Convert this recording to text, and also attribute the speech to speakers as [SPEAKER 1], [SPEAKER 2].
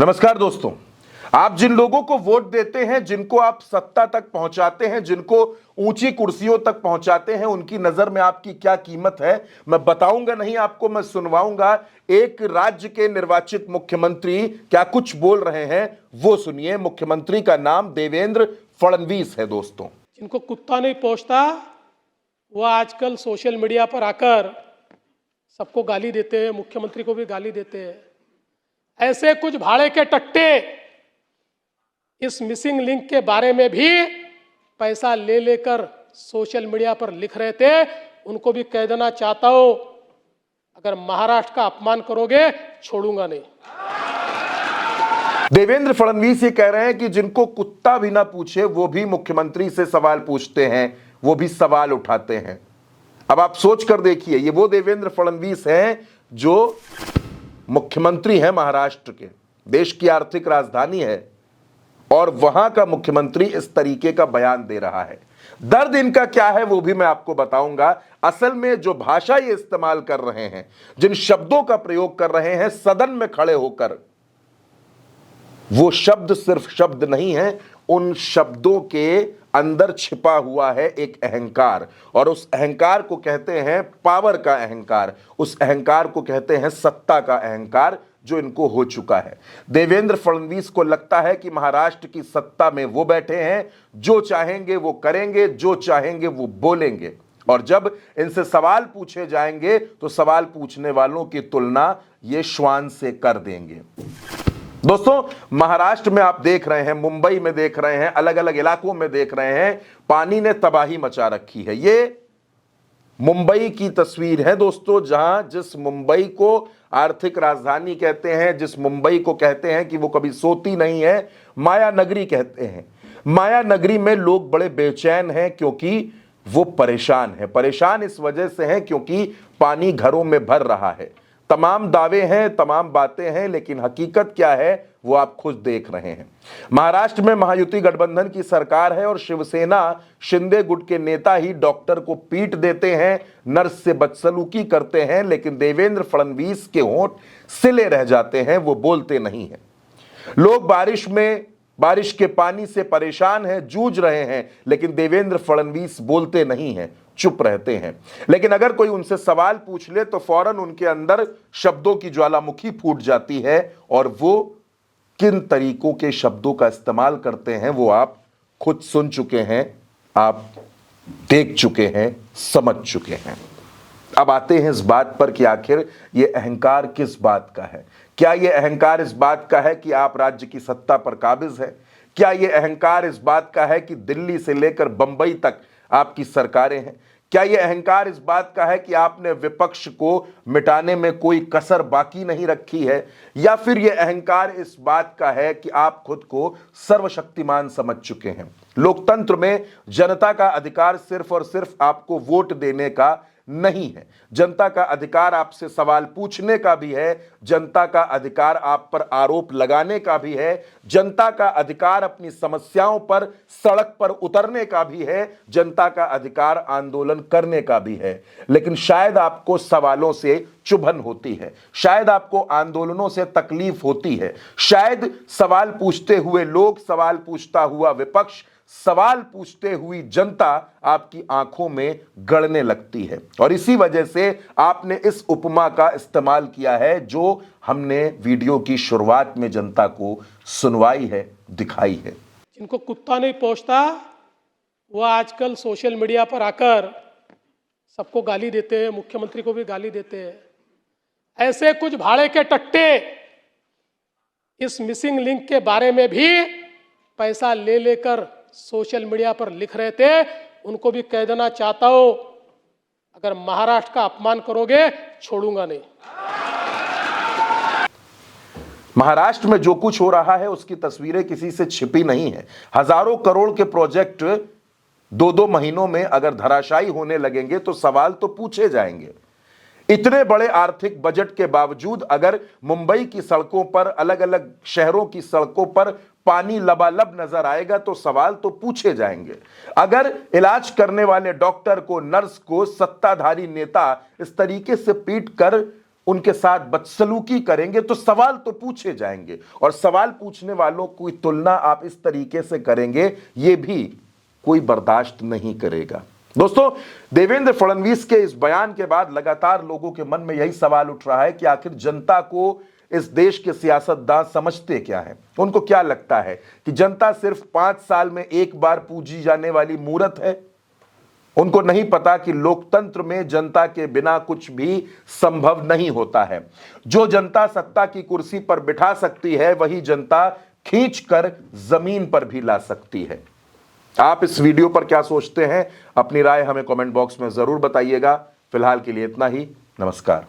[SPEAKER 1] नमस्कार दोस्तों, आप जिन लोगों को वोट देते हैं, जिनको आप सत्ता तक पहुंचाते हैं, जिनको ऊंची कुर्सियों तक पहुंचाते हैं, उनकी नजर में आपकी क्या कीमत है मैं बताऊंगा नहीं आपको, मैं सुनवाऊंगा। एक राज्य के निर्वाचित मुख्यमंत्री क्या कुछ बोल रहे हैं वो सुनिए। मुख्यमंत्री का नाम देवेंद्र फडणवीस है दोस्तों।
[SPEAKER 2] जिनको कुत्ता नहीं पहुंचता वो आजकल सोशल मीडिया पर आकर सबको गाली देते हैं, मुख्यमंत्री को भी गाली देते हैं। ऐसे कुछ भाड़े के टट्टे इस मिसिंग लिंक के बारे में भी पैसा ले लेकर सोशल मीडिया पर लिख रहे थे। उनको भी कह देना चाहता हूं, अगर महाराष्ट्र का अपमान करोगे छोड़ूंगा नहीं।
[SPEAKER 1] देवेंद्र फडणवीस ये कह रहे हैं कि जिनको कुत्ता भी ना पूछे वो भी मुख्यमंत्री से सवाल पूछते हैं, वो भी सवाल उठाते हैं। अब आप सोच कर देखिए, ये वो देवेंद्र फडणवीस हैं जो मुख्यमंत्री हैं महाराष्ट्र के, देश की आर्थिक राजधानी है, और वहां का मुख्यमंत्री इस तरीके का बयान दे रहा है। दर्द इनका क्या है वो भी मैं आपको बताऊंगा। असल में जो भाषा ये इस्तेमाल कर रहे हैं, जिन शब्दों का प्रयोग कर रहे हैं सदन में खड़े होकर, वो शब्द सिर्फ शब्द नहीं है, उन शब्दों के अंदर छिपा हुआ है एक अहंकार, और उस अहंकार को कहते हैं पावर का अहंकार, उस अहंकार को कहते हैं सत्ता का अहंकार, जो इनको हो चुका है। देवेंद्र फडणवीस को लगता है कि महाराष्ट्र की सत्ता में वो बैठे हैं, जो चाहेंगे वो करेंगे, जो चाहेंगे वो बोलेंगे, और जब इनसे सवाल पूछे जाएंगे तो सवाल पूछने वालों की तुलना ये श्वान से कर देंगे। दोस्तों, महाराष्ट्र में आप देख रहे हैं, मुंबई में देख रहे हैं, अलग अलग इलाकों में देख रहे हैं, पानी ने तबाही मचा रखी है। ये मुंबई की तस्वीर है दोस्तों, जहां जिस मुंबई को आर्थिक राजधानी कहते हैं, जिस मुंबई को कहते हैं कि वो कभी सोती नहीं है, माया नगरी कहते हैं। माया नगरी में लोग बड़े बेचैन हैं क्योंकि वो परेशान है। परेशान इस वजह से हैं क्योंकि पानी घरों में भर रहा है। तमाम दावे हैं, तमाम बातें हैं, लेकिन हकीकत क्या है वो आप खुद देख रहे हैं। महाराष्ट्र में महायुति गठबंधन की सरकार है और शिवसेना शिंदे गुट के नेता ही डॉक्टर को पीट देते हैं, नर्स से बदसलूकी करते हैं, लेकिन देवेंद्र फडणवीस के होंठ सिले रह जाते हैं, वो बोलते नहीं हैं। लोग बारिश के पानी से परेशान हैं, जूझ रहे हैं, लेकिन देवेंद्र फडणवीस बोलते नहीं हैं, चुप रहते हैं। लेकिन अगर कोई उनसे सवाल पूछ ले तो फौरन उनके अंदर शब्दों की ज्वालामुखी फूट जाती है, और वो किन तरीकों के शब्दों का इस्तेमाल करते हैं वो आप खुद सुन चुके हैं, आप देख चुके हैं, समझ चुके हैं। अब आते हैं इस बात पर कि आखिर ये अहंकार किस बात का है। क्या ये अहंकार इस बात का है कि आप राज्य की सत्ता पर काबिज है? क्या ये अहंकार इस बात का है कि दिल्ली से लेकर बंबई तक आपकी सरकारें हैं? क्या ये अहंकार इस बात का है कि आपने विपक्ष को मिटाने में कोई कसर बाकी नहीं रखी है? या फिर ये अहंकार इस बात का है कि आप खुद को सर्वशक्तिमान समझ चुके हैं? लोकतंत्र में जनता का अधिकार सिर्फ और सिर्फ आपको वोट देने का नहीं है। जनता का अधिकार आपसे सवाल पूछने का भी है, जनता का अधिकार आप पर आरोप लगाने का भी है, जनता का अधिकार अपनी समस्याओं पर सड़क पर उतरने का भी है, जनता का अधिकार आंदोलन करने का भी है। लेकिन शायद आपको सवालों से चुभन होती है, शायद आपको आंदोलनों से तकलीफ होती है, शायद सवाल पूछते हुए लोग, सवाल पूछता हुआ विपक्ष, सवाल पूछते हुई जनता आपकी आंखों में गड़ने लगती है। और इसी वजह से आपने इस उपमा का इस्तेमाल किया है जो हमने वीडियो की शुरुआत में जनता को सुनवाई है, दिखाई है।
[SPEAKER 2] जिनको कुत्ता नहीं पहुंचता वो आजकल सोशल मीडिया पर आकर सबको गाली देते हैं, मुख्यमंत्री को भी गाली देते हैं। ऐसे कुछ भाड़े के टट्टे इस मिसिंग लिंक के बारे में भी पैसा ले लेकर सोशल मीडिया पर लिख रहे थे। उनको भी कह देना चाहता हूं, अगर महाराष्ट्र का अपमान करोगे छोड़ूंगा नहीं।
[SPEAKER 1] महाराष्ट्र में जो कुछ हो रहा है उसकी तस्वीरें किसी से छिपी नहीं है। हजारों करोड़ के प्रोजेक्ट 2-2 महीनों में अगर धराशायी होने लगेंगे तो सवाल तो पूछे जाएंगे। इतने बड़े आर्थिक बजट के बावजूद अगर मुंबई की सड़कों पर, अलग अलग शहरों की सड़कों पर पानी लबालब नजर आएगा तो सवाल तो पूछे जाएंगे। अगर इलाज करने वाले डॉक्टर को, नर्स को सत्ताधारी नेता इस तरीके से पीट कर उनके साथ बदसलूकी करेंगे तो सवाल तो पूछे जाएंगे, और सवाल पूछने वालों की तुलना आप इस तरीके से करेंगे, यह भी कोई बर्दाश्त नहीं करेगा। दोस्तों, देवेंद्र फडणवीस के इस बयान के बाद लगातार लोगों के मन में यही सवाल उठ रहा है कि आखिर जनता को इस देश के सियासतदान समझते क्या है। उनको क्या लगता है कि जनता सिर्फ 5 साल में एक बार पूजी जाने वाली मूरत है? उनको नहीं पता कि लोकतंत्र में जनता के बिना कुछ भी संभव नहीं होता है। जो जनता सत्ता की कुर्सी पर बिठा सकती है, वही जनता खींचकर जमीन पर भी ला सकती है। आप इस वीडियो पर क्या सोचते हैं? अपनी राय हमें कमेंट बॉक्स में जरूर बताइएगा। फिलहाल के लिए इतना ही। नमस्कार।